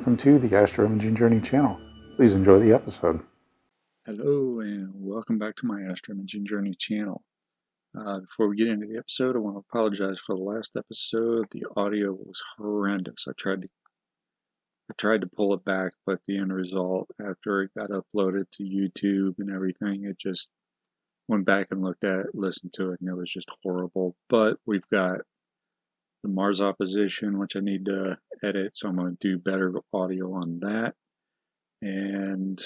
welcome to the Astro Imaging Journey channel. Please enjoy the episode. Hello and welcome back to my Astro Imaging Journey channel. Before we get into the episode, I want to apologize for the last episode. The audio was horrendous. I tried to pull it back, but the end result, after it got uploaded to YouTube and everything, it just went back and listened to it, and it was just horrible. But we've got the Mars opposition, which I need to edit, so I'm going to do better audio on that. And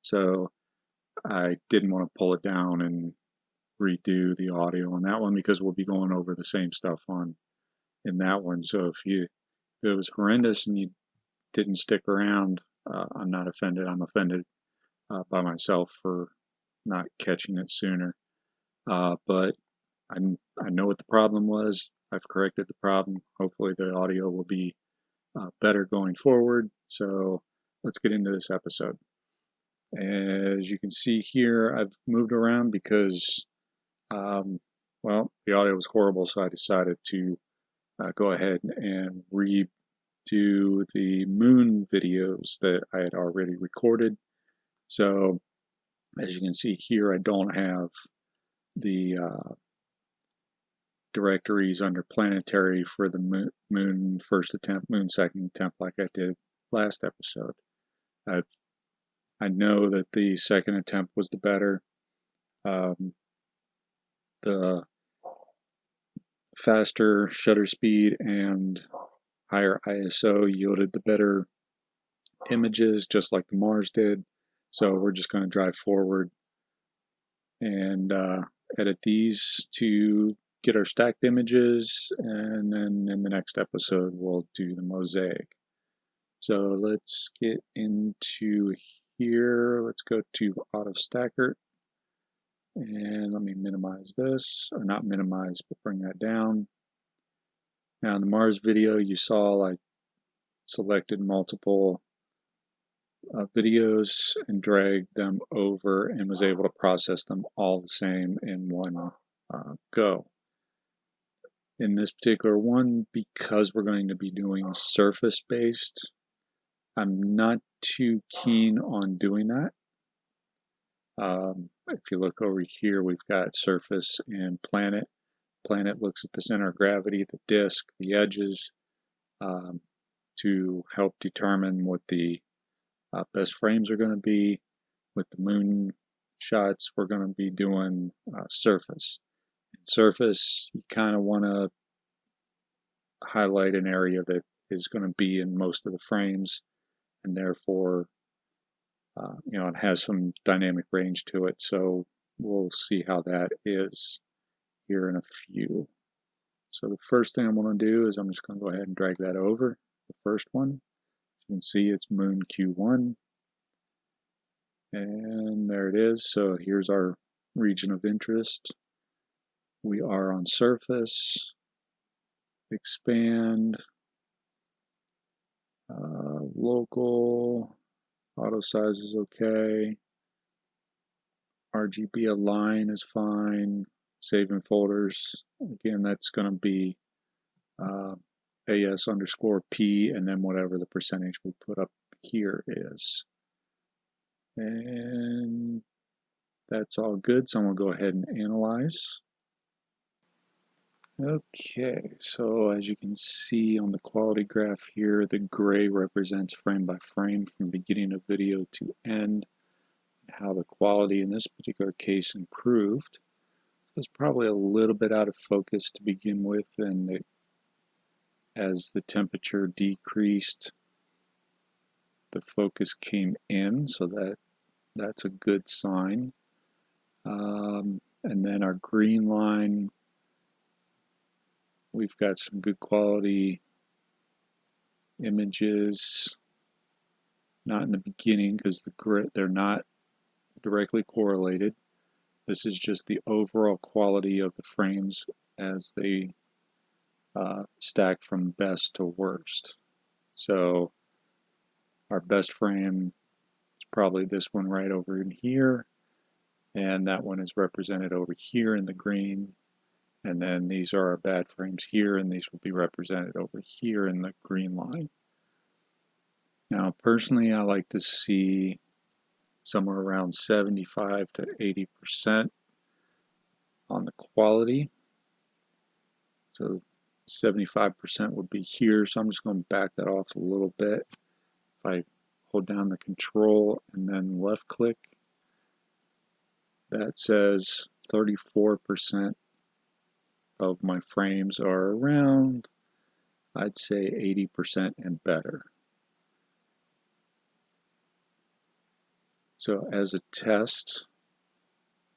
so I didn't want to pull it down and redo the audio on that one because we'll be going over the same stuff in that one. So if it was horrendous and you didn't stick around, I'm not offended. I'm offended by myself for not catching it sooner. But I know what the problem was. I've corrected the problem. Hopefully the audio will be better going forward. So let's get into this episode. As you can see here, I've moved around because, well, the audio was horrible, so I decided to go ahead and redo the moon videos that I had already recorded. So as you can see here, I don't have the directories under planetary for the moon first attempt, moon second attempt like I did last episode. I know that the second attempt was the better. The faster shutter speed and higher ISO yielded the better images, just like the Mars did. So we're just going to drive forward and edit these to get our stacked images, and then in the next episode we'll do the mosaic. So let's get into here. Let's go to Autostakkert, and let me minimize this, or not minimize, but bring that down. Now in the Mars video, you saw I selected multiple videos and dragged them over and was able to process them all the same in one go. In this particular one, because we're going to be doing surface-based, I'm not too keen on doing that. If you look over here, we've got surface and planet. Planet looks at the center of gravity, the disk, the edges, to help determine what the best frames are going to be. With the moon shots, we're going to be doing surface. In surface, you kind of want to highlight an area that is going to be in most of the frames, and therefore it has some dynamic range to it. So we'll see how that is here in a few. So the first thing I'm going to do is I'm just going to go ahead and drag that over, the first one. You can see it's moon Q1, and there it is. So here's our region of interest. We are on surface, expand, local, auto size is okay, RGB align is fine, save in folders, again that's going to be AS_P and then whatever the percentage we put up here is. And that's all good, so I'm going to go ahead and analyze. Okay, so as you can see on the quality graph here, the gray represents frame by frame from beginning of video to end, how the quality in this particular case improved. It was probably a little bit out of focus to begin with, and as the temperature decreased, the focus came in, so that's a good sign. And then our green line, we've got some good quality images, not in the beginning because they're not directly correlated. This is just the overall quality of the frames as they stack from best to worst. So our best frame is probably this one right over in here, and that one is represented over here in the green. And then these are our bad frames here, and these will be represented over here in the green line. Now, personally, I like to see somewhere around 75 to 80% on the quality. So 75% would be here, so I'm just going to back that off a little bit. If I hold down the control and then left click, that says 34% of my frames are around, I'd say 80% and better. So as a test,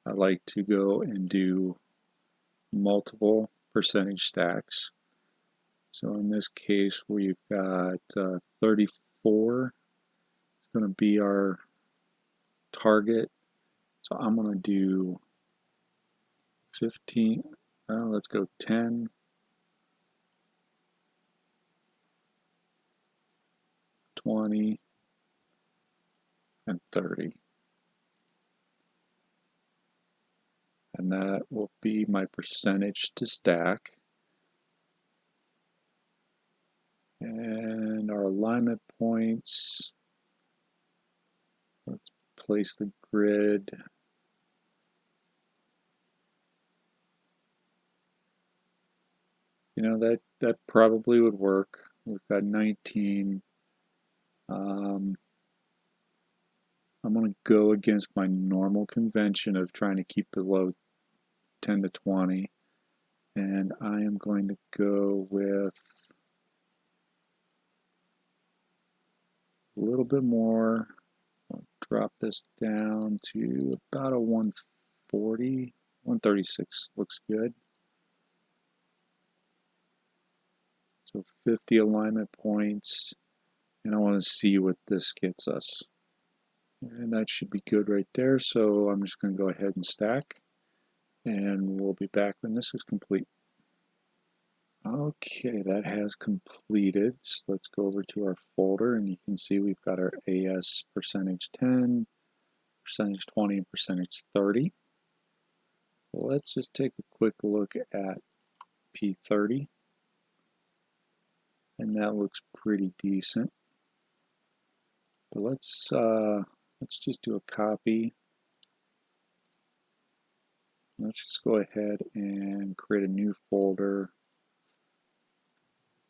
I like to go and do multiple percentage stacks. So in this case, we've got 34 is going to be our target. So I'm going to do 15, let's go 10, 20, and 30. And that will be my percentage to stack. And our alignment points, let's place the grid. You know, that probably would work. We've got 19. I'm going to go against my normal convention of trying to keep below 10 to 20. And I am going to go with a little bit more. I'll drop this down to about a 140. 136 looks good. So 50 alignment points. And I want to see what this gets us. And that should be good right there. So I'm just going to go ahead and stack. And we'll be back when this is complete. Okay, that has completed. So let's go over to our folder, and you can see we've got our AS percentage 10, percentage 20, and percentage 30. Let's just take a quick look at P30. And that looks pretty decent. But let's just do a copy. Let's just go ahead and create a new folder.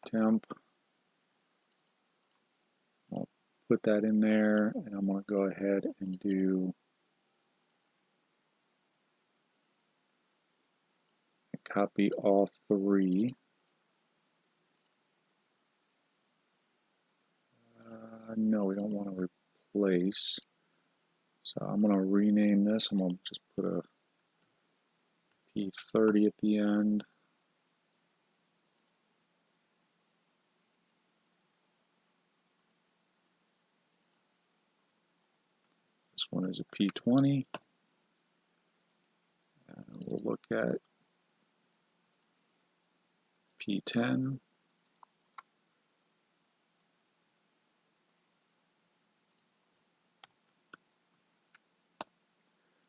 Temp. I'll put that in there, and I'm going to go ahead and do copy all three. No, we don't want to replace. So I'm going to rename this. I'm going to just put a P30 at the end. This one is a P20. And we'll look at P10.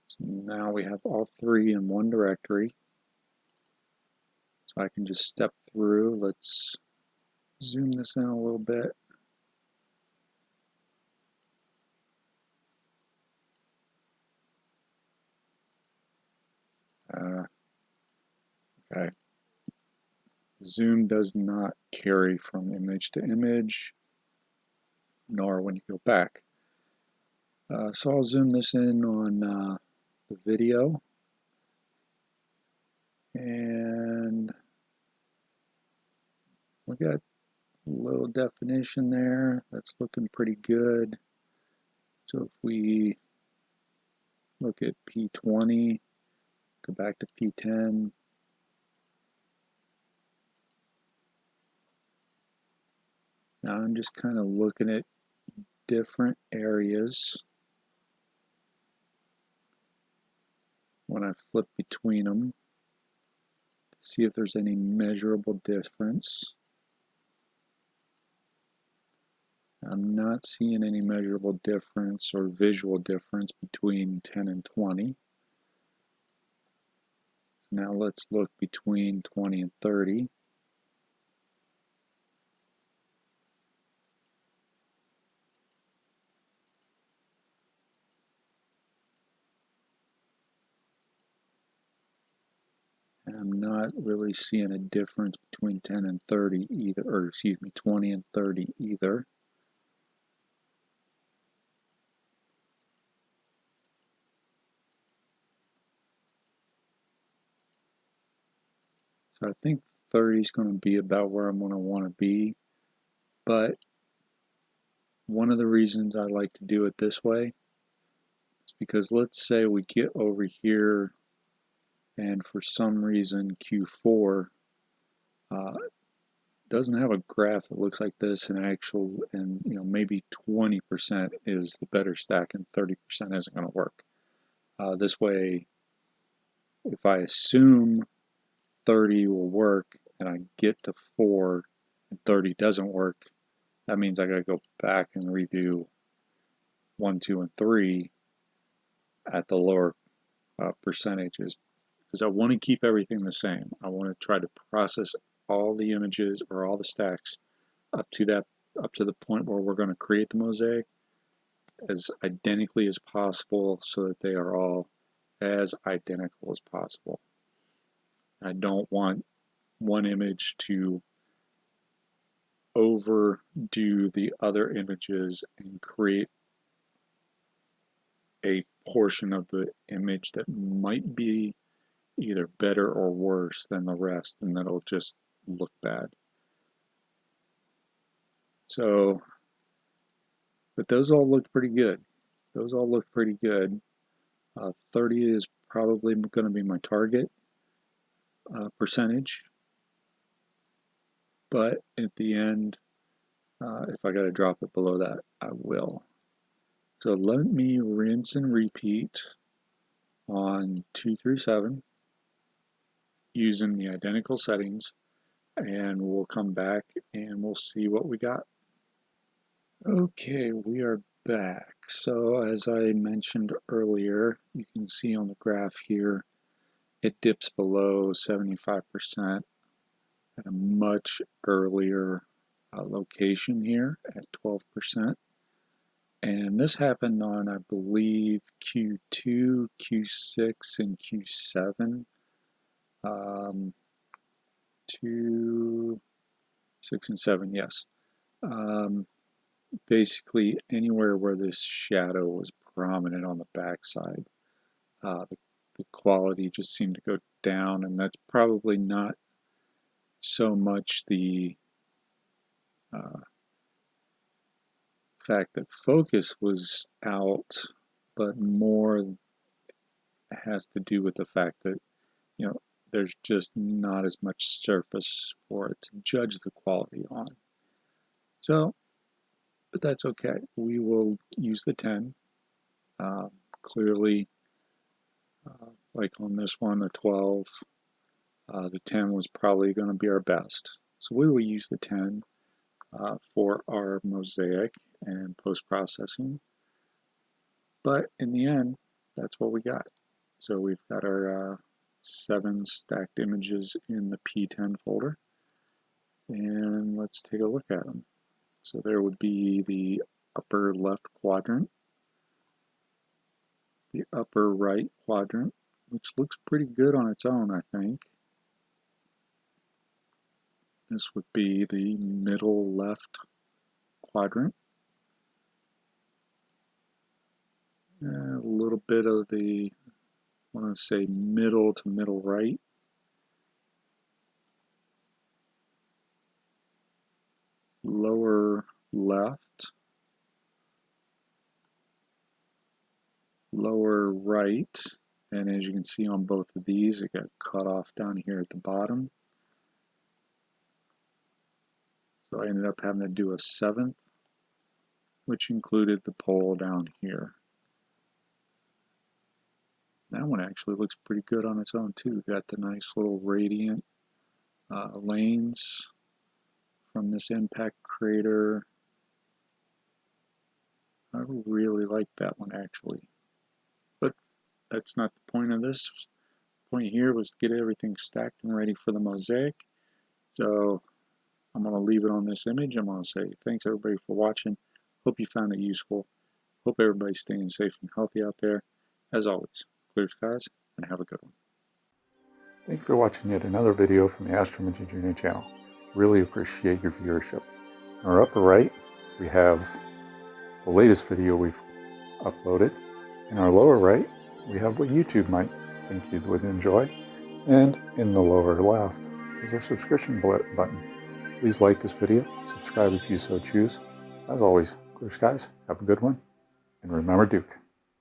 So now we have all three in one directory. So I can just step through. Let's zoom this in a little bit. Okay. Zoom does not carry from image to image, nor when you go back. So I'll zoom this in on the video. And we got a little definition there. That's looking pretty good. So if we look at P20, go back to P10. Now I'm just kind of looking at different areas when I flip between them to see if there's any measurable difference. I'm not seeing any measurable difference or visual difference between 10 and 20. Now let's look between 20 and 30. I'm not really seeing a difference between 10 and 30 either, or excuse me, 20 and 30 either. So I think 30 is going to be about where I'm going to want to be. But one of the reasons I like to do it this way is because let's say we get over here and for some reason Q4 doesn't have a graph that looks like this, and maybe 20% is the better stack and 30% isn't going to work. This way, if I assume 30 will work and I get to 4 and 30 doesn't work, that means I got to go back and redo 1, 2, and 3 at the lower percentages, because I want to keep everything the same. I want to try to process all the images or all the stacks up to the point where we're going to create the mosaic as identically as possible, so that they are all as identical as possible. I don't want one image to overdo the other images and create a portion of the image that might be either better or worse than the rest, and that'll just look bad. So, but those all look pretty good. 30 is probably going to be my target percentage, but at the end, if I got to drop it below that, I will. So let me rinse and repeat on 2 through 7 using the identical settings, and we'll come back and we'll see what we got. Okay, we are back. So as I mentioned earlier, you can see on the graph here, it dips below 75% at a much earlier location here at 12%. And this happened on, I believe, Q2, Q6, and Q7. 2, 6, and 7, yes. Basically, anywhere where this shadow was prominent on the backside, the quality just seemed to go down, and that's probably not so much the fact that focus was out, but more has to do with the fact that there's just not as much surface for it to judge the quality on. So, but that's okay. We will use the 10. Clearly, like on this one, the 12, the 10 was probably going to be our best. So we will use the 10 for our mosaic and post-processing. But in the end, that's what we got. So we've got our 7 stacked images in the P10 folder. And let's take a look at them. So there would be the upper left quadrant, the upper right quadrant, which looks pretty good on its own, I think. This would be the middle left quadrant. A little bit of the, I want to say, middle to middle right. Lower left. Lower right. And as you can see on both of these, it got cut off down here at the bottom. So I ended up having to do a 7th, which included the pole down here. That one actually looks pretty good on its own too. Got the nice little radiant lanes from this impact crater. I really like that one actually. But that's not the point of this. The point here was to get everything stacked and ready for the mosaic. So I'm going to leave it on this image. I'm going to say thanks everybody for watching. Hope you found it useful. Hope everybody's staying safe and healthy out there. As always, clear skies and have a good one. Thank you for watching yet another video from the Autostakkert Junior channel. Really appreciate your viewership. In our upper right, we have the latest video we've uploaded. In our lower right, we have what YouTube might think you would enjoy. And in the lower left is our subscription button. Please like this video, subscribe if you so choose. As always, clear skies, have a good one, and remember Duke.